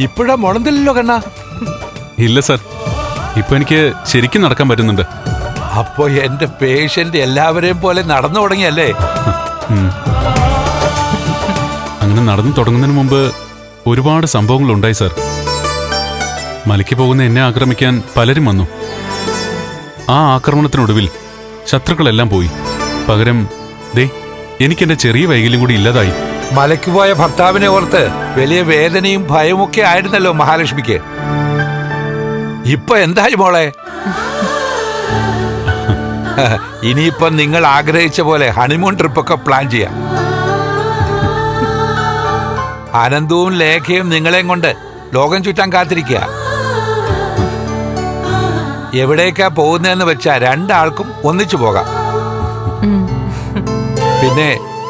ഇപ്പോഴാ മുളന്തില്ലല്ലോ കണ്ണാ. ഇല്ല സർ, ഇപ്പൊ എനിക്ക് ശരിക്കും നടക്കാൻ പറ്റുന്നുണ്ട്. അപ്പോ എന്റെ പേഷ്യന്റ് എല്ലാവരെയും പോലെ നടന്നു തുടങ്ങിയല്ലേ? അങ്ങനെ നടന്നു തുടങ്ങുന്നതിന് മുമ്പ് ഒരുപാട് സംഭവങ്ങൾ ഉണ്ടായി സർ. മലയ്ക്ക് പോകുന്ന എന്നെ ആക്രമിക്കാൻ പലരും വന്നു. ആ ആക്രമണത്തിനൊടുവിൽ ശത്രുക്കളെല്ലാം പോയി. പകരം എനിക്കെന്റെ ചെറിയ വൈകല്യം കൂടി ഇല്ലാതായി. മലയ്ക്ക് പോയ ഭർത്താവിനെ ഓർത്ത് വലിയ വേദനയും ഭയവുമൊക്കെ ആയിരുന്നല്ലോ മഹാലക്ഷ്മിക്ക്. ഇപ്പൊ എന്തായി മോളെ? ഇനിയിപ്പം നിങ്ങൾ ആഗ്രഹിച്ച പോലെ ഹണിമൂൺ ട്രിപ്പൊക്കെ പ്ലാൻ ചെയ്യാം. അനന്തവും ലേഖയും നിങ്ങളെയും കൊണ്ട് ലോകം ചുറ്റാൻ കാത്തിരിക്കുക. എവിടേക്കാ പോകുന്നതെന്ന് വെച്ചാ രണ്ടാൾക്കും ഒന്നിച്ചു പോകാം. പിന്നെ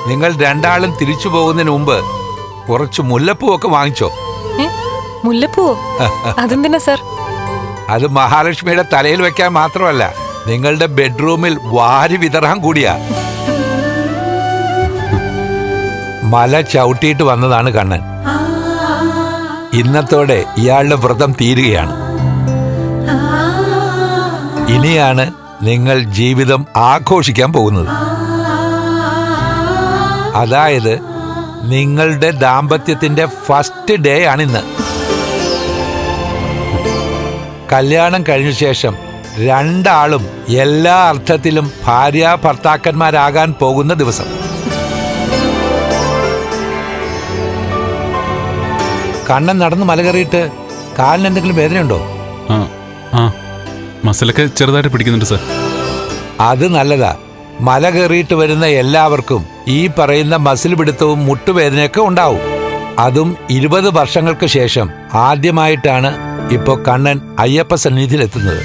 നിങ്ങൾ രണ്ടാളും തിരിച്ചു പോകുന്നതിന് മുമ്പ് കുറച്ച് മുല്ലപ്പൂവൊക്കെ വാങ്ങിച്ചോ. മുല്ലപ്പൂവോ? അതെന്തിനാ സർ? അത് മഹാലക്ഷ്മിയുടെ തലയിൽ വെക്കാൻ മാത്രമല്ല, നിങ്ങളുടെ ബെഡ്റൂമിൽ വാരി വിതറാൻ കൂടിയാ. മല ചവിട്ടിയിട്ട് വന്നതാണ് കണ്ണൻ. ഇന്നത്തോടെ ഇയാളുടെ വ്രതം തീരുകയാണ്. ഇനിയാണ് നിങ്ങൾ ജീവിതം ആഘോഷിക്കാൻ പോകുന്നത്. അതായത് നിങ്ങളുടെ ദാമ്പത്യത്തിന്റെ ഫസ്റ്റ് ഡേ ആണിന്ന്. കല്യാണം കഴിഞ്ഞ ശേഷം രണ്ടാളും എല്ലാ അർത്ഥത്തിലും ഭാര്യ ഭർത്താക്കന്മാരാകാൻ പോകുന്ന ദിവസം. കണ്ണൻ നടന്ന് മല കയറിയിട്ട് കാലിന് എന്തെങ്കിലും വേദനയുണ്ടോ? മസിലൊക്കെ ചെറുതായിട്ട് പിടിക്കുന്നുണ്ട് സർ. അത് നല്ലതാ. മല കയറിയിട്ട് വരുന്ന എല്ലാവർക്കും ഈ പറയുന്ന മസിൽ പിടുത്തവും മുട്ടുവേദനയൊക്കെ ഉണ്ടാവും. അതും 20 വർഷങ്ങൾക്ക് ശേഷം ആദ്യമായിട്ടാണ് ഇപ്പോ കണ്ണൻ അയ്യപ്പ സന്നിധിയിലെത്തുന്നത്.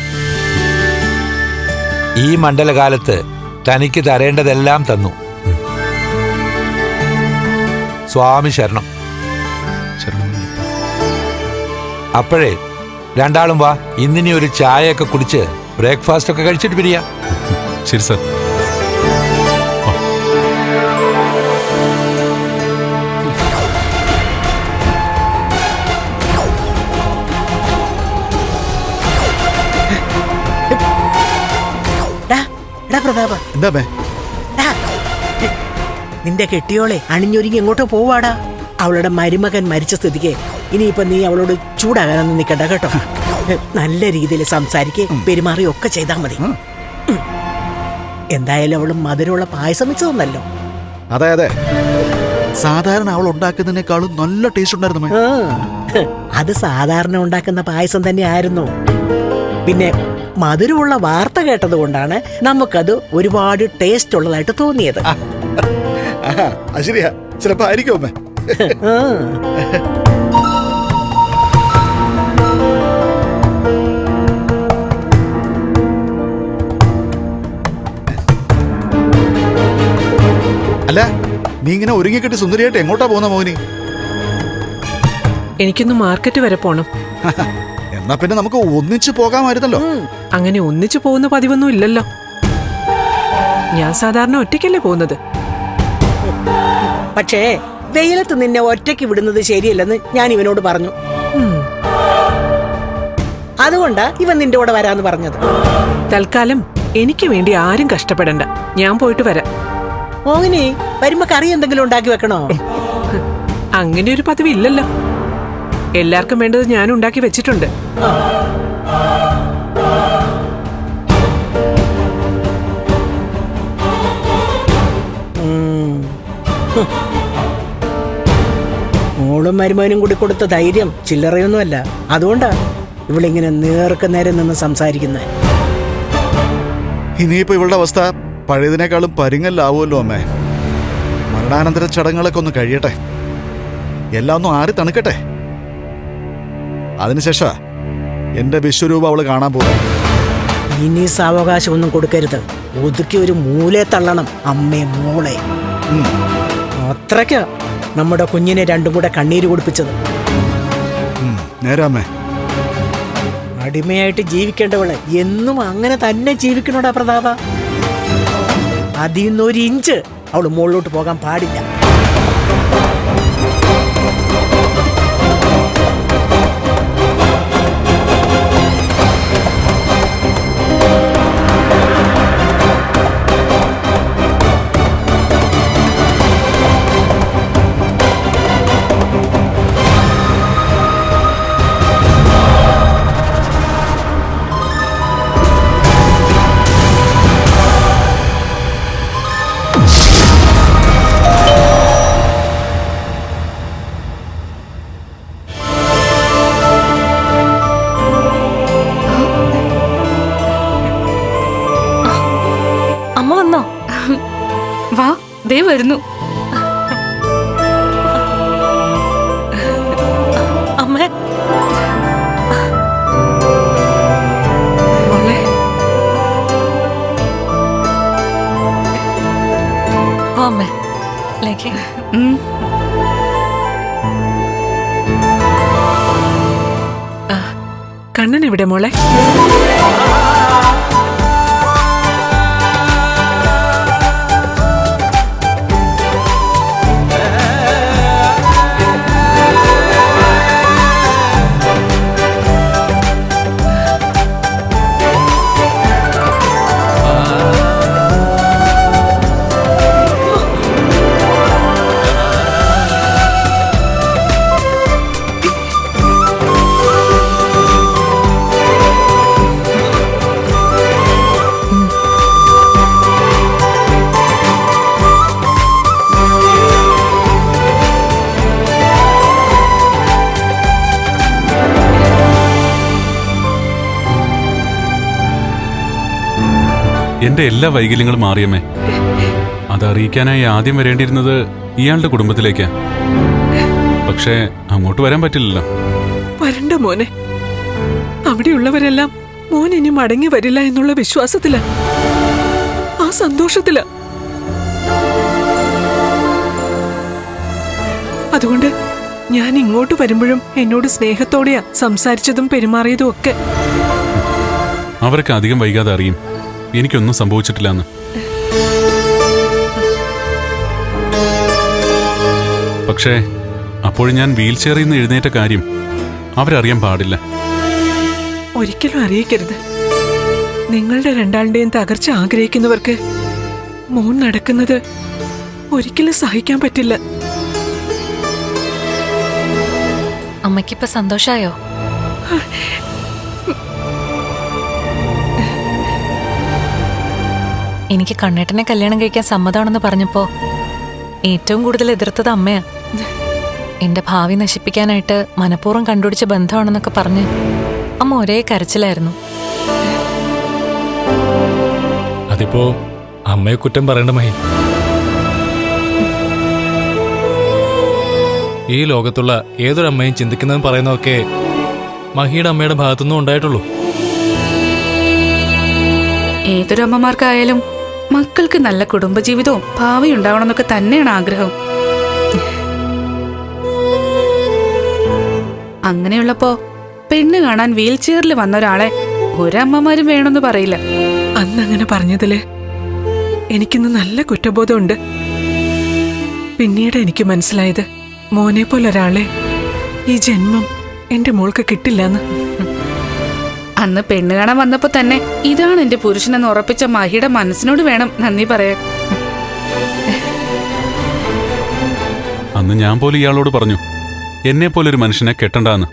ഈ മണ്ഡലകാലത്ത് തനിക്ക് തരേണ്ടതെല്ലാം തന്നു. സ്വാമി ശരണം. അപ്പോഴേ രണ്ടാളും വാ, ഇന്നിനി ഒരു ചായയൊക്കെ കുടിച്ച് ബ്രേക്ക്ഫാസ്റ്റ് ഒക്കെ കഴിച്ചിട്ട് പിരിയാ. ശരി സർ. നിന്റെ കെട്ടിയോളെ അണിഞ്ഞൊരുങ്ങി എങ്ങോട്ടോ പോവാടാ. അവളുടെ മരുമകൻ മരിച്ച സ്ഥിതിക്ക് ഇനിയിപ്പൊ നീ അവളോട് ചൂടാകാനൊന്നും നിൽക്കണ്ട കേട്ടോ. നല്ല രീതിയിൽ സംസാരിക്കുകയും പെരുമാറുകയും ഒക്കെ ചെയ്താൽ മതി. എന്തായാലും അവള് മധുരമുള്ള പായസം വെച്ചതൊന്നല്ലോ. അതെ അതെ, സാധാരണ അവൾ ഉണ്ടാക്കുന്നതിനേക്കാളും നല്ല ടേസ്റ്റ് ഉണ്ടായിരുന്നു. അത് സാധാരണ ഉണ്ടാക്കുന്ന പായസം തന്നെ ആയിരുന്നു. പിന്നെ മധുരമുള്ള വാർത്ത കേട്ടത് കൊണ്ടാണ് നമുക്കത് ഒരുപാട് ടേസ്റ്റ് ഉള്ളതായിട്ട് തോന്നിയത്. ശരിയാ, ചിലപ്പോ ആയിരിക്കും അമ്മേ. അല്ല, നീ ഇങ്ങനെ ഒരുങ്ങിക്കെട്ടി സുന്ദരിയായിട്ട് എങ്ങോട്ടാ പോകുന്ന മോഹിനി? എനിക്കൊന്ന് മാർക്കറ്റ് വരെ പോണം. എന്നാ പിന്നെ നമുക്ക് ഒന്നിച്ചു പോകാമായിരുന്നല്ലോ. അങ്ങനെ ഒന്നിച്ചു പോകുന്ന പതിവൊന്നും ഇല്ലല്ലോ. ഞാൻ സാധാരണ ഒറ്റയ്ക്കല്ലേ പോകുന്നത്. പക്ഷേ വെയിലത്ത് നിന്നെ ഒറ്റയ്ക്ക് വിടുന്നത് ശരിയല്ലെന്ന് ഞാൻ ഇവനോട് പറഞ്ഞു. അതുകൊണ്ടാ ഇവൻ നിന്റെ കൂടെ വരാന്ന് പറഞ്ഞത്. തൽക്കാലം എനിക്ക് വേണ്ടി ആരും കഷ്ടപ്പെടണ്ട. ഞാൻ പോയിട്ട് വരാം. മോഹിനി, വരുമ്പോ കറി എന്തെങ്കിലും ഉണ്ടാക്കി വെക്കണോ? അങ്ങനെ ഒരു പതിവ് ഇല്ലല്ലോ. എല്ലാവർക്കും വേണ്ടത് ഞാൻ ഉണ്ടാക്കി വെച്ചിട്ടുണ്ട്. മോളും മരുമകനും കൂടി കൊടുത്ത ധൈര്യം ചില്ലറയൊന്നുമല്ല. അതുകൊണ്ടാ ഇവളിങ്ങനെ നേർക്ക് നേരെ നിന്ന് സംസാരിക്കുന്നത്. ഇനിയിപ്പോ ഇവളുടെ അവസ്ഥ പഴയതിനേക്കാളും പരിങ്ങല്ലാവുമല്ലോ അമ്മേ. മരണാനന്തര ചടങ്ങുകളൊക്കെ ഒന്ന് കഴിയട്ടെ, എല്ലാം ഒന്നും ആറി തണുക്കട്ടെ. അതിനുശേഷം എന്റെ വിശ്വരൂപം അവള് കാണാൻ പോകും. ഇനി സാവകാശം ഒന്നും കൊടുക്കരുത്. ഒതുക്കി ഒരു മൂലെ തള്ളണം അമ്മേ മോളെ. അത്രയ്ക്കാ നമ്മുടെ കുഞ്ഞിനെ രണ്ടും കൂടെ കണ്ണീര് കുടിപ്പിച്ചത്. നേരാമേ. അടിമയായിട്ട് ജീവിക്കേണ്ടവള് എന്നും അങ്ങനെ തന്നെ ജീവിക്കണോടാ പ്രതാപ. അതിന്നൊരു ഇഞ്ച് അവള് മുകളിലോട്ട് പോകാൻ പാടില്ല. വരുന്നു. അമ്മ മോളെ ഓ അമ്മ ലേക്ക് ഉം. കണ്ണൻ എവിടെ മോളെ? എന്റെ എല്ലാ വൈകല്യങ്ങളും മാറിയമ്മേ. അതറിയിക്കാനായി ആദ്യം വരേണ്ടിയിരുന്നത് ഇയാളുടെ കുടുംബത്തിലേക്കാ. പക്ഷേ അങ്ങോട്ട് വരാൻ പറ്റില്ലല്ലോ. വരണ്ട മോനെ. അവിടെയുള്ളവരെല്ലാം മോൻ ഇനി മടങ്ങി വരില്ല എന്നുള്ള വിശ്വാസത്തില, ആ സന്തോഷത്തില. അതുകൊണ്ട് ഞാൻ ഇങ്ങോട്ട് വരുമ്പോഴും എന്നോട് സ്നേഹത്തോടെയാ സംസാരിച്ചതും പെരുമാറിയതും ഒക്കെ. അവർക്ക് അധികം വൈകാതെ അറിയും എനിക്കൊന്നും സംഭവിച്ചിട്ടില്ലെന്ന്. പക്ഷേ അപ്പോഴും ഞാൻ വീൽ ചെയറിൽ നിന്ന് എഴുന്നേറ്റ കാര്യം അവരറിയാൻ പാടില്ല. ഒരിക്കലും അറിയിക്കരുത്. നിങ്ങളുടെ രണ്ടാളുടെയും തകർച്ച ആഗ്രഹിക്കുന്നവർക്ക് മോൻ നടക്കുന്നത് ഒരിക്കലും സഹിക്കാൻ പറ്റില്ല. അമ്മയ്ക്കിപ്പോ സന്തോഷായോ? എനിക്ക് കണ്ണേട്ടനെ കല്യാണം കഴിക്കാൻ സമ്മതമാണെന്ന് പറഞ്ഞപ്പോ ഏറ്റവും കൂടുതൽ എതിർത്തത് അമ്മയാ. എന്റെ ഭാവി നശിപ്പിക്കാനായിട്ട് മനഃപൂർവ്വം കണ്ടുപിടിച്ച ബന്ധമാണെന്നൊക്കെ പറഞ്ഞ് അമ്മ ഒരേ കരച്ചിലായിരുന്നു. അതിപ്പോ അമ്മയെ കുറ്റം പറയണ്ട മഹി. ഈ ലോകത്തുള്ള ഏതൊരമ്മയും ചിന്തിക്കുന്നതും പറയുന്നതൊക്കെ മഹിയുടെ അമ്മയുടെ ഭാഗത്തുനിന്നും ഉണ്ടായിട്ടുള്ളൂ. ഏതൊരമ്മമാർക്കായാലും മക്കൾക്ക് നല്ല കുടുംബജീവിതവും ഭാവി ഉണ്ടാവണമെന്നൊക്കെ തന്നെയാണ് ആഗ്രഹം. അങ്ങനെയുള്ളപ്പോ പെണ്ണ് കാണാൻ വീൽ ചെയറിൽ വന്ന ഒരാളെ ഒരമ്മമാരും വേണമെന്ന് പറയില്ല. അന്നങ്ങനെ പറഞ്ഞതില് എനിക്കിന്ന് നല്ല കുറ്റബോധമുണ്ട്. പിന്നീട് എനിക്ക് മനസ്സിലായത് മോനെ പോലൊരാളെ ഈ ജന്മം എന്റെ മോൾക്ക് കിട്ടില്ലെന്ന്. അന്ന് പെണ്ണ് കാണാൻ വന്നപ്പോ തന്നെ ഇതാണ് എന്റെ പുരുഷനെന്ന് ഉറപ്പിച്ച മഹിയുടെ മനസ്സിനോട് വേണം നന്ദി പറയാൻ. അന്ന് ഞാൻ പോലും ഇയാളോട് പറഞ്ഞു എന്നെ പോലൊരു മനുഷ്യനെ കെട്ടണ്ടെന്ന്.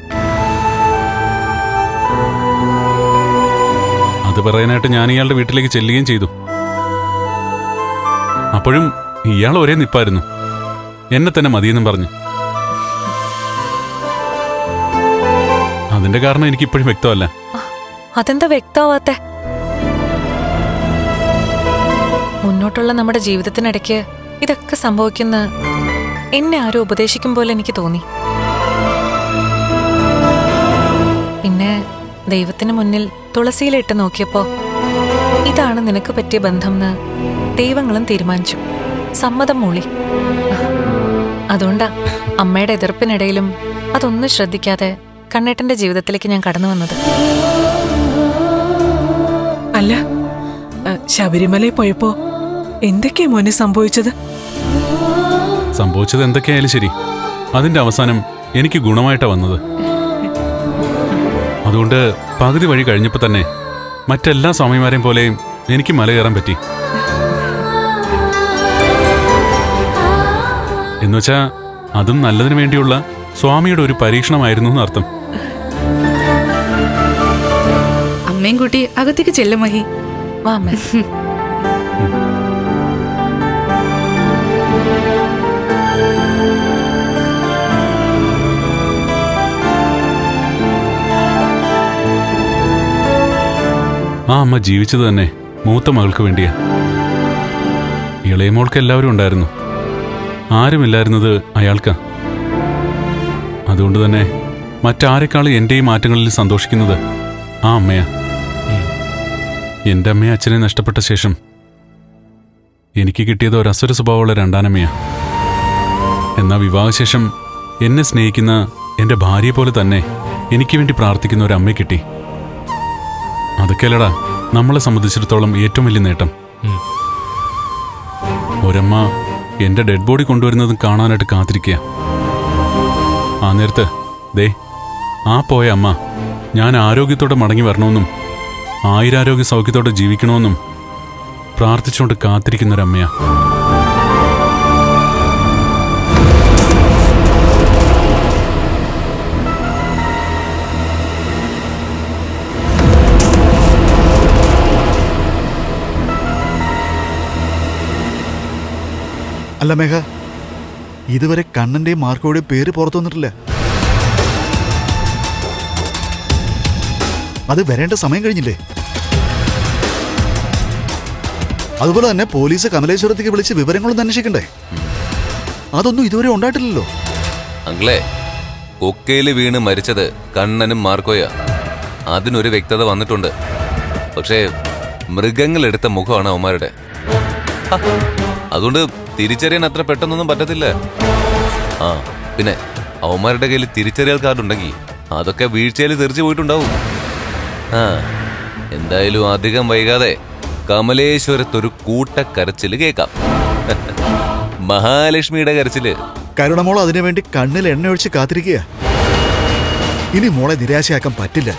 അത് പറയാനായിട്ട് ഞാൻ ഇയാളുടെ വീട്ടിലേക്ക് ചെല്ലുകയും ചെയ്തു. അപ്പോഴും ഇയാൾ ഒരേ നിപ്പായിരുന്നു, എന്നെ തന്നെ മതിയെന്നും പറഞ്ഞു. അതിന്റെ കാരണം എനിക്കിപ്പോഴും വ്യക്തമല്ല. അതെന്താ വ്യക്തമാവാത്തെ? മുന്നോട്ടുള്ള നമ്മുടെ ജീവിതത്തിനിടയ്ക്ക് ഇതൊക്കെ സംഭവിക്കുന്ന എന്നെ ആരോ ഉപദേശിക്കും പോലെ എനിക്ക് തോന്നി. പിന്നെ ദൈവത്തിന് മുന്നിൽ തുളസിയിലിട്ട് നോക്കിയപ്പോ ഇതാണ് നിനക്ക് പറ്റിയ ബന്ധംന്ന് ദൈവങ്ങളും തീരുമാനിച്ചു. സമ്മതം മൂളി. അതുകൊണ്ടാ അമ്മയുടെ എതിർപ്പിനിടയിലും അതൊന്നും ശ്രദ്ധിക്കാതെ കണ്ണേട്ടന്റെ ജീവിതത്തിലേക്ക് ഞാൻ കടന്നു വന്നത്. അല്ല, ശബരിമലയിൽ പോയപ്പോ എന്തൊക്കെയാ മോനെ സംഭവിച്ചത്? സംഭവിച്ചത് എന്തൊക്കെയായാലും ശരി, അതിന്റെ അവസാനം എനിക്ക് ഗുണമായിട്ടാ വന്നത്. അതുകൊണ്ട് പകുതി വഴി കഴിഞ്ഞപ്പോ തന്നെ മറ്റെല്ലാ സ്വാമിമാരെയും പോലെയും എനിക്ക് മല കയറാൻ പറ്റി. എന്നുവെച്ചാ അതും നല്ലതിനു വേണ്ടിയുള്ള സ്വാമിയുടെ ഒരു പരീക്ഷണമായിരുന്നു എന്നർത്ഥം. അമ്മയും കുട്ടി അകത്തേക്ക് ചെല്ലും മഹി. വാ അമ്മേ. ആ അമ്മ ജീവിച്ചത് തന്നെ മൂത്ത മകൾക്ക് വേണ്ടിയാ. ഇളയമോൾക്ക് എല്ലാവരും ഉണ്ടായിരുന്നു. ആരുമില്ലായിരുന്നത് അയാൾക്കാ. അതുകൊണ്ട് തന്നെ മറ്റാരെക്കാളും എൻ്റെ ഈ മാറ്റങ്ങളിൽ സന്തോഷിക്കുന്നത് ആ അമ്മയാ. എൻ്റെ അമ്മയെ അച്ഛനെ നഷ്ടപ്പെട്ട ശേഷം എനിക്ക് കിട്ടിയത് ഒരു അസുര സ്വഭാവമുള്ള രണ്ടാനമ്മയാ. എന്നാൽ വിവാഹശേഷം എന്നെ സ്നേഹിക്കുന്ന എൻ്റെ ഭാര്യയെ പോലെ തന്നെ എനിക്ക് വേണ്ടി പ്രാർത്ഥിക്കുന്ന ഒരു അമ്മയെ കിട്ടി. അതൊക്കെയല്ലടാ നമ്മളെ സംബന്ധിച്ചിടത്തോളം ഏറ്റവും വലിയ നേട്ടം. ഒരമ്മ എൻ്റെ ഡെഡ് ബോഡി കൊണ്ടുവരുന്നതും കാണാനായിട്ട് കാത്തിരിക്കുക. ആ നേരത്ത് ദേ ആ പോയ അമ്മ ഞാൻ ആരോഗ്യത്തോടെ മടങ്ങി വരണമെന്നും ആയുരാരോഗ്യ സൗഖ്യത്തോടെ ജീവിക്കണമെന്നും പ്രാർത്ഥിച്ചുകൊണ്ട് കാത്തിരിക്കുന്നൊരമ്മയാ. അല്ല മേഘ, ഇതുവരെ കണ്ണന്റെയും മാർക്കോയുടെയും പേര് പുറത്തു വന്നിട്ടില്ല. അത് വരേണ്ട സമയം കഴിഞ്ഞില്ലേ? അതുപോലെ തന്നെ പോലീസ് കമലേശ്വരത്തേക്ക് വിളിച്ച് വിവരങ്ങളൊന്നും അന്വേഷിക്കണ്ടേ? അതൊന്നും ഇതുവരെ ഉണ്ടായിട്ടില്ലല്ലോ. അങ്ങളെ, കൊക്കയില് വീണ് മരിച്ചത് കണ്ണനും മാർക്കോയാ. അതിനൊരു വ്യക്തത വന്നിട്ടുണ്ട്. പക്ഷേ മൃഗങ്ങളെടുത്ത മുഖമാണ് അവന്മാരുടെ. അതുകൊണ്ട് തിരിച്ചറിയാൻ അത്ര പെട്ടെന്നൊന്നും പറ്റത്തില്ല. ആ പിന്നെ അവന്മാരുടെ കയ്യിൽ തിരിച്ചറിയൽ കാർഡുണ്ടെങ്കിൽ അതൊക്കെ വീഴ്ചയിൽ തെറിച്ചു പോയിട്ടുണ്ടാവും. ആ എന്തായാലും അധികം വൈകാതെ കമലേശ്വരത്തൊരു കൂട്ടക്കരച്ചില് കേൾക്കാം. മഹാലക്ഷ്മിയുടെ കരച്ചില്. കരുണമോൾ അതിനുവേണ്ടി കണ്ണിൽ എണ്ണ ഒഴിച്ച് കാത്തിരിക്കുക. ഇനി മോളെ നിരാശയാക്കാൻ പറ്റില്ല.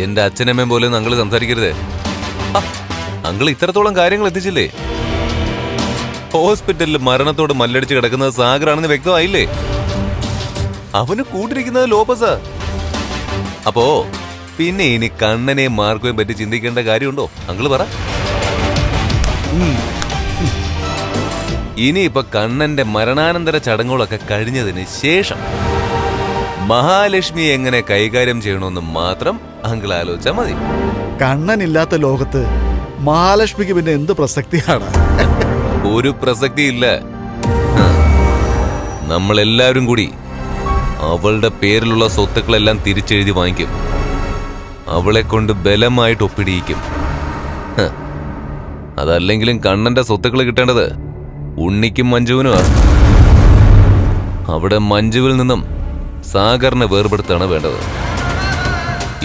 എന്റെ അച്ഛനമ്മയും പോലെ അങ്കിള് സംസാരിക്കരുത്. അങ്കിള് ഇത്രത്തോളം കാര്യങ്ങൾ എത്തിച്ചില്ലേ? ഹോസ്പിറ്റലിൽ മരണത്തോട് മല്ലടിച്ച് കിടക്കുന്നത് സാഗറാണെന്ന് വ്യക്തമായില്ലേ? അവന് കൂട്ടിരിക്കുന്നത് ലോപ്പസാ. അപ്പോ പിന്നെ ഇനി കണ്ണനെയും മാർക്കോയും പറ്റി ചിന്തിക്കേണ്ട കാര്യമുണ്ടോ? അങ്കിള് പറ. ഇനിയിപ്പൊ കണ്ണന്റെ മരണാനന്തര ചടങ്ങുകളൊക്കെ കഴിഞ്ഞതിന് ശേഷം മഹാലക്ഷ്മിയെ എങ്ങനെ കൈകാര്യം ചെയ്യണമെന്ന് മാത്രം അങ്കിൾ ആലോചിച്ചാൽ മതി. കണ്ണനില്ലാത്ത ലോകത്ത് മഹാലക്ഷ്മിക്ക് പിന്നെ എന്ത് പ്രസക്തിയാണ്? ഒരു പ്രസക്തിയില്ല. നമ്മളെല്ലാവരും കൂടി അവളുടെ പേരിലുള്ള സ്വത്തുക്കളെല്ലാം തിരിച്ചെഴുതി വാങ്ങിക്കും. അവളെ കൊണ്ട് ബലമായിട്ട് ഒപ്പിടിയിക്കും. അതല്ലെങ്കിലും കണ്ണന്റെ സ്വത്തുക്കൾ കിട്ടേണ്ടത് ഉണ്ണിക്കും മഞ്ജുവിനുമാ. അവിടെ മഞ്ജുവിൽ നിന്നും സാഗറിനെ വേർപെടുത്താണ് വേണ്ടത്.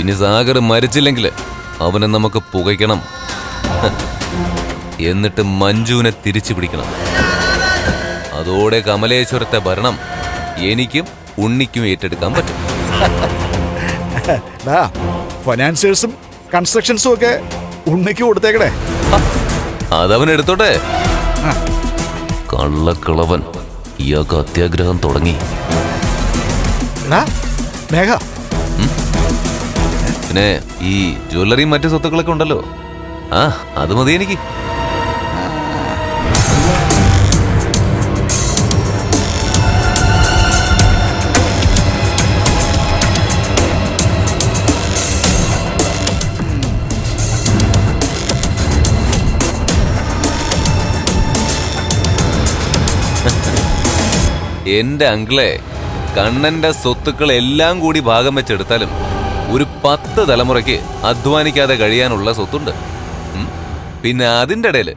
ഇനി സാഗർ മരിച്ചില്ലെങ്കിൽ അവനെ നമുക്ക് പുകയ്ക്കണം. എന്നിട്ട് മഞ്ജുവിനെ തിരിച്ചു പിടിക്കണം. അതോടെ കമലേശ്വരത്തെ ഭരണം എനിക്കും ഉണ്ണിക്കും ഏറ്റെടുക്കാൻ പറ്റും. ഫൈനാൻസിയേഴ്സും കൺസ്ട്രക്ഷൻസും ഒക്കെ ഉണ്ണിക്ക് കൊടുത്തേക്കണേ. അതവൻ എടുത്തോട്ടെ. കള്ളക്കിളവൻ ഇയാൾക്ക് അത്യാഗ്രഹം തുടങ്ങി. മേഘ, പിന്നെ ഈ ജ്വല്ലറിയും മറ്റു സ്വത്തുക്കളൊക്കെ ഉണ്ടല്ലോ. ആ അത് മതി എനിക്ക്. എന്റെ അങ്കിളെ, കണ്ണന്റെ സ്വത്തുക്കൾ എല്ലാം കൂടി ഭാഗം വെച്ചെടുത്താലും ഒരു 10 തലമുറയ്ക്ക് അധ്വാനിക്കാതെ കഴിയാനുള്ള സ്വത്തുണ്ട്. പിന്നെ അതിൻ്റെ ഇടയിൽ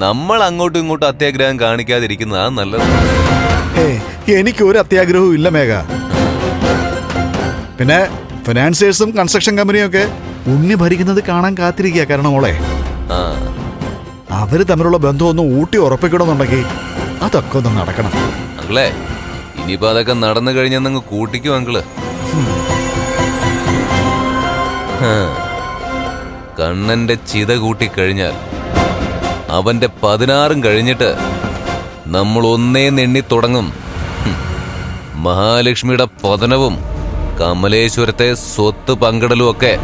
നമ്മൾ അങ്ങോട്ടും ഇങ്ങോട്ടും അത്യാഗ്രഹം കാണിക്കാതിരിക്കുന്നതാ നല്ലത്. എനിക്കൊരു അത്യാഗ്രഹവും ഇല്ല മേഘ. പിന്നെ ഫിനാൻസിയേഴ്സും കൺസ്ട്രക്ഷൻ കമ്പനിയും ഒക്കെ ഉണ്ണി ഭരിക്കുന്നത് കാണാൻ കാത്തിരിക്കുക. കാരണം മോളെ, അവര് തമ്മിലുള്ള ബന്ധം ഒന്ന് ഊട്ടി ഉറപ്പിക്കണമെന്നുണ്ടെങ്കിൽ അതൊക്കെ ഒന്ന് നടക്കണം. അങ്കിളെ, ഇനിയിപ്പോ അതൊക്കെ നടന്നു കഴിഞ്ഞെന്നങ്ങ് കൂട്ടിക്കും അങ്കിള്. കണ്ണന്റെ ചിത കൂട്ടിക്കഴിഞ്ഞാൽ അവന്റെ 16 കഴിഞ്ഞിട്ട് നമ്മൾ ഒന്നേന്നെണ്ണി തുടങ്ങും. മഹാലക്ഷ്മിയുടെ പതനവും കമലേശ്വരത്തെ സ്വത്ത് പങ്കിടലും ഒക്കെ.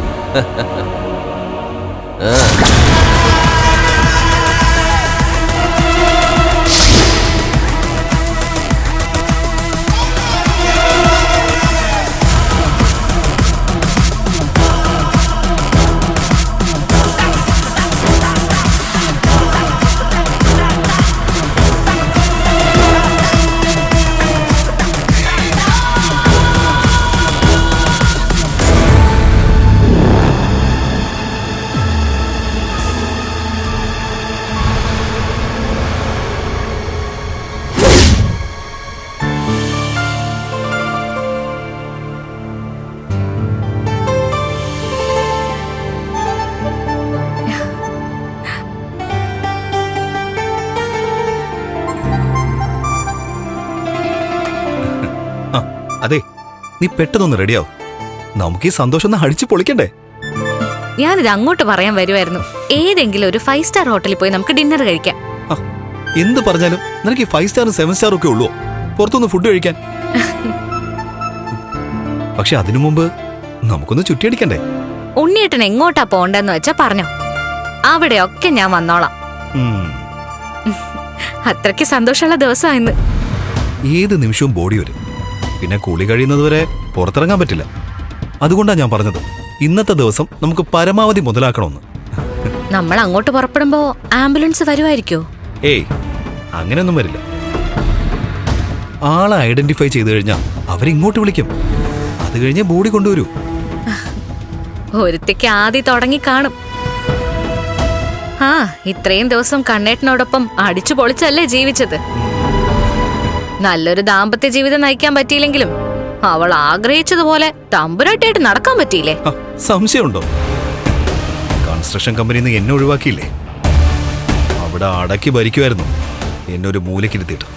നീ പെട്ടെന്നൊന്ന് റെഡിയാവും. നമുക്ക് ഈ സന്തോഷം ഒന്ന് അടിച്ചു പൊളിക്കണ്ടേ? ഞാനിത് അങ്ങോട്ട് പറയാൻ വരുമായിരുന്നു. ഏതെങ്കിലും ഒരു 5 സ്റ്റാർ ഹോട്ടലിൽ പോയി നമുക്ക് ഡിന്നർ കഴിക്കാം. എന്ത് പറഞ്ഞാലും നിനക്ക് ഈ 5 സ്റ്റാറും 7 സ്റ്റാറും ഒക്കെ ഉള്ളൂ പുറത്തുനിന്ന് ഫുഡ് കഴിക്കാൻ. പക്ഷെ അതിനു മുമ്പ് നമുക്കൊന്ന് ചുറ്റിയടിക്കണ്ടേ? ഉണ്ണിയേട്ടൻ എങ്ങോട്ടാ പോണ്ടെന്ന് വെച്ചാ പറഞ്ഞോ, അവിടെയൊക്കെ ഞാൻ വന്നോളാം. അത്രയ്ക്ക് സന്തോഷമുള്ള ദിവസം ഇന്ന്. ഏത് നിമിഷവും ബോഡി വരും. പിന്നെ കുളി കഴിയുന്നതുവരെ പുറത്തിറങ്ങാൻ പറ്റില്ല. അതുകൊണ്ടാണ് ഞാൻ പറഞ്ഞത് ഇന്നത്തെ ദിവസം നമുക്ക് പരമാവധി മുതലാക്കണമെന്ന്. നമ്മൾ അങ്ങോട്ട് പുറപ്പെടുമ്പോ ആംബുലൻസ് വരുമായിരിക്കോ? ഏയ്, അങ്ങനെയൊന്നും വരില്ല. ആളെ ഐഡന്റിഫൈ ചെയ്തു കഴിഞ്ഞാൽ അവരിങ്ങോട്ട് വിളിക്കും. അത് കഴിഞ്ഞ് ബോഡി കൊണ്ടുവരൂ. ഒരുത്തിക്ക് ആദ്യം തുടങ്ങി കാണും. ആ, ഇത്രയും ദിവസം കണ്ണേട്ടനോടൊപ്പം അടിച്ചു പൊളിച്ചല്ലേ ജീവിച്ചത്. നല്ലൊരു ദാമ്പത്യ ജീവിതം നയിക്കാൻ പറ്റിയില്ലെങ്കിലും അവൾ ആഗ്രഹിച്ചതുപോലെ തമ്പുരാട്ടിയായിട്ട് നടക്കാൻ പറ്റിയില്ലേ? സംശയമുണ്ടോ? കൺസ്ട്രക്ഷൻ കമ്പനിയിൽ നിന്ന് എന്നെ ഒഴിവാക്കിയില്ലേ? അവിടെ അടക്കി ഭരിക്കുമായിരുന്നു എന്നെ ഒരു മൂലക്കിരുത്തിയിട്ട്.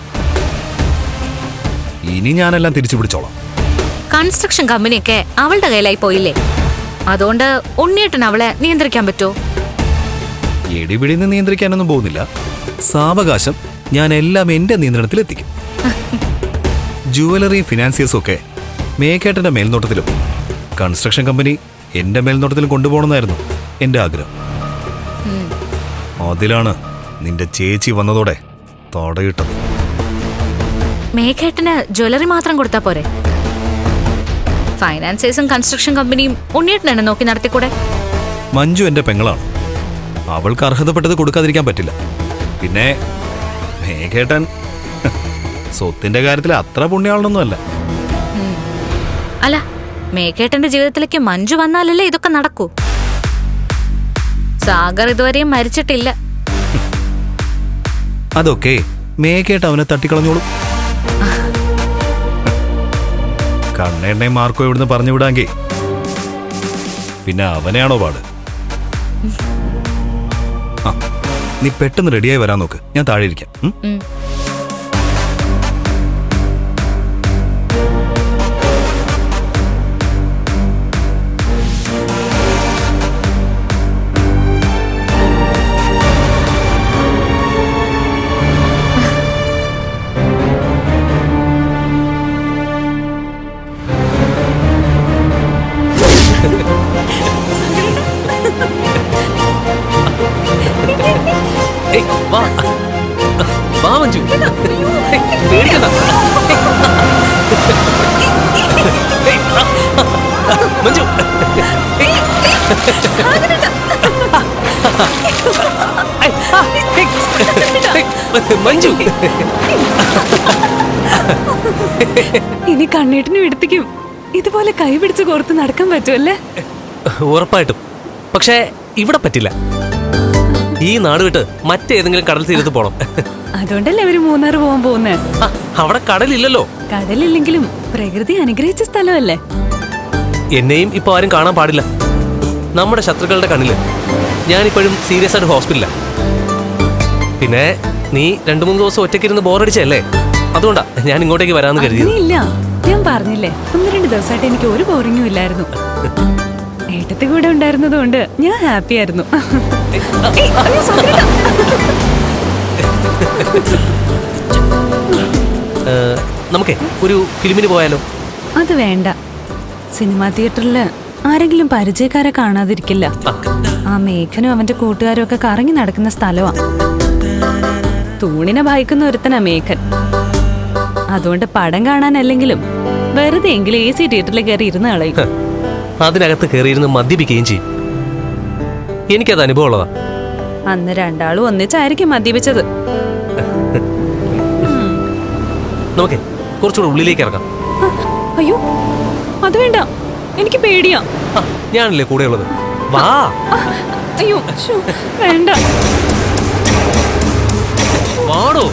ഇനി ഞാനെല്ലാം തിരിച്ചു പിടിച്ചോളാം. കൺസ്ട്രക്ഷൻ കമ്പനിയൊക്കെ അവളുടെ കയ്യിലായി പോയില്ലേ? അതുകൊണ്ട് ഉണ്ണിയേട്ടൻ അവളെ നിയന്ത്രിക്കാൻ പറ്റുമോ? എടിപിടിന്ന് നിയന്ത്രിക്കാനൊന്നും പോകുന്നില്ല. സാവകാശം ഞാൻ എല്ലാം എന്റെ നിയന്ത്രണത്തിൽ എത്തിക്കും. ജുവലറി ഫിനാൻസിയേഴ്സും ഒക്കെ മേഘേട്ടന്റെ മേൽനോട്ടത്തിലും കൺസ്ട്രക്ഷൻ കമ്പനി എന്റെ മേൽനോട്ടത്തിലും കൊണ്ടുപോകണമെന്നായിരുന്നു എന്റെ ആഗ്രഹം. അതിലാണ് നിന്റെ ചേച്ചി വന്നതോടെ തടയിട്ടത്. മേഘേട്ടന് ജ്വല്ലറി മാത്രം കൊടുത്താ പോരെ? ഫൈനാൻസേഴ്സും കൺസ്ട്രക്ഷൻ കമ്പനിയും ഉണ്ണിയേട്ടൻ തന്നെ നോക്കി നടത്തിക്കൂടെ? മഞ്ജു എന്റെ പെങ്ങളാണ്. അവൾക്ക് അർഹതപ്പെട്ടത് കൊടുക്കാതിരിക്കാൻ പറ്റില്ല. പിന്നെ മേഘേട്ടൻ സ്വത്തിന്റെ കാര്യത്തിൽ അത്ര പുണ്യാളൊന്നുമല്ല. അല്ല, മേഘേട്ടന്റെ ജീവിതത്തിലേക്ക് മഞ്ജു വന്നാലല്ലേ ഇതൊക്കെ നടക്കൂ. സാഗർ ഇതുവരെയും മരിച്ചിട്ടില്ല. അതൊക്കെ മേഘേട്ട അവനെ തട്ടിക്കളഞ്ഞോളൂ. കണ്ണേണ്ണെ മാർക്കോ ഇവിടുന്ന് പറഞ്ഞു വിടാങ്കി പിന്നെ അവനെയാണോ പാട്? നീ പെട്ടെന്ന് റെഡിയായി വരാൻ നോക്ക്. ഞാൻ താഴെ ഇരിക്കാം. മഞ്ജു, പേടിക്കണ്ട. മഞ്ജു, മഞ്ജു, ഇനി കണ്ണേട്ടിനും എടുത്തിക്കും ഇതുപോലെ കൈ പിടിച്ച് കോർത്ത് നടക്കാൻ പറ്റുമല്ലേ? ഉറപ്പായിട്ടും. പക്ഷേ ഇവിടെ പറ്റില്ല. ഈ നാട് വിട്ട് മറ്റേതെങ്കിലും കടൽ തീരത്ത് പോണം. അതുകൊണ്ടല്ലേ അവര് മൂന്നാർ പോകാൻ പോകുന്നേ. അവിടെ കടലില്ലല്ലോ. കടലില്ലെങ്കിലും പ്രകൃതി അനുഗ്രഹിച്ച സ്ഥലമല്ലേ. എന്നെയും ഇപ്പൊ ആരും കാണാൻ പാടില്ല. നമ്മുടെ ശത്രുക്കളുടെ കണ്ണില് ഞാനിപ്പോഴും സീരിയസ് ആയിട്ട് ഹോസ്പിറ്റലിലാണ്. പിന്നെ നീ 2-3 ദിവസം ഒറ്റയ്ക്കിരുന്ന് ബോറടിച്ചല്ലേ, അതുകൊണ്ടാ ഞാൻ ഇങ്ങോട്ടേക്ക് വരാന്ന് കരുതിയത്. ഇല്ല, ഞാൻ പറഞ്ഞില്ലേ 1-2 ദിവസമായിട്ട് എനിക്ക് ഒരു ബോറിങ്ങും ഇല്ലായിരുന്നു. ഏട്ടത്തി കൂടെ ഉണ്ടായിരുന്നത് കൊണ്ട് ഞാൻ ഹാപ്പി ആയിരുന്നു. നമുക്കേ ഒരു ഫിലിമിന് പോയാലോ? അത് വേണ്ട. സിനിമാ തിയേറ്ററില് ആരെങ്കിലും പരിചയക്കാരെ കാണാതിരിക്കില്ല. ആ മേഘനും അവന്റെ കൂട്ടുകാരും ഒക്കെ കറങ്ങി നടക്കുന്ന സ്ഥലമാ. തൂണിനെ ഭയക്കുന്ന ഒരുത്തനാ മേഘൻ. അതുകൊണ്ട് പടം കാണാനല്ലെങ്കിലും വെറുതെ എങ്കിലും AC തിയേറ്ററിൽ കയറി ഇരുന്ന് കളയും. അതിനകത്ത് കയറിയിരുന്ന് മദ്യപിക്കുകയും ചെയ്യും. എനിക്കത് അനുഭവം ഉള്ളതാ. അന്ന് രണ്ടാളും ഒന്നിച്ചായിരിക്കും മദ്യപിച്ചത്. നമുക്കേ കുറച്ചുകൂടെ ഉള്ളിലേക്ക് ഇറങ്ങാം. അയ്യോ, അത് വേണ്ട, എനിക്ക് പേടിയാ. ഞാനല്ലേ കൂടെ ഉള്ളത്, വാ. അയ്യോ, വേണ്ട. വാടോ.